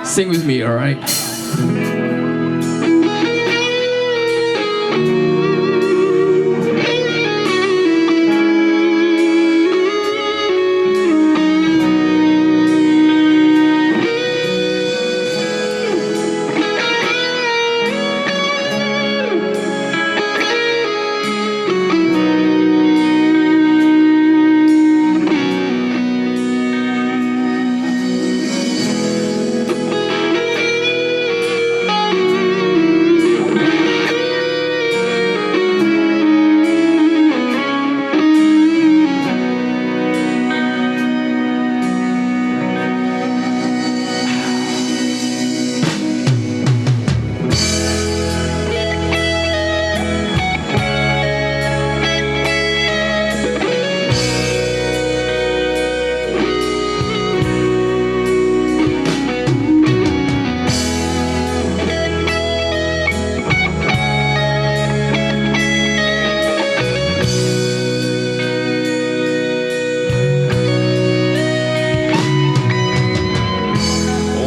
Sing with me, alright?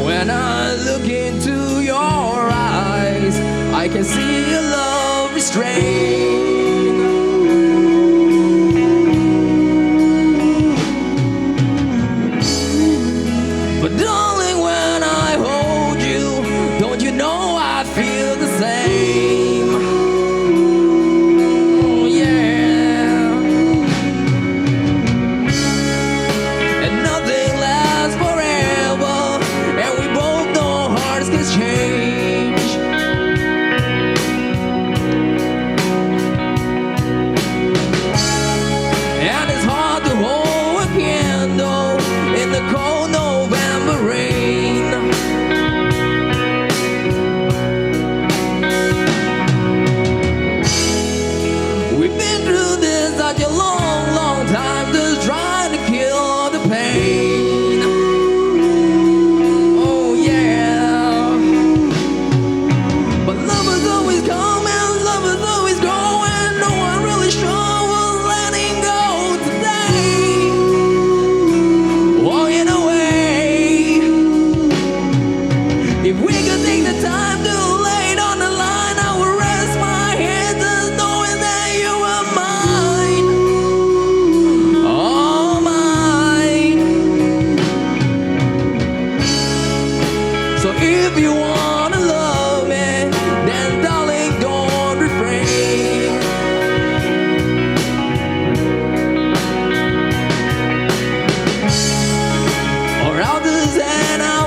When I look into your eyes, I can see a love restrained. But darling, when I hold you, don't you know I feel the same? Oh, yeah. And nothing lasts forever, and we both know hearts can change. And it's hard to hold a candle in the cold November rain. We've been through this such a long, long time, just trying to kill the pain. Oh yeah. But lovers always come and lovers always go, and no one really sure was letting go today. Walking away. If we could take the time to lay it on the line, I would rest my head just knowing that you were mine. All mine. So if you wanna love me, then darling, don't refrain. Or I'll just end up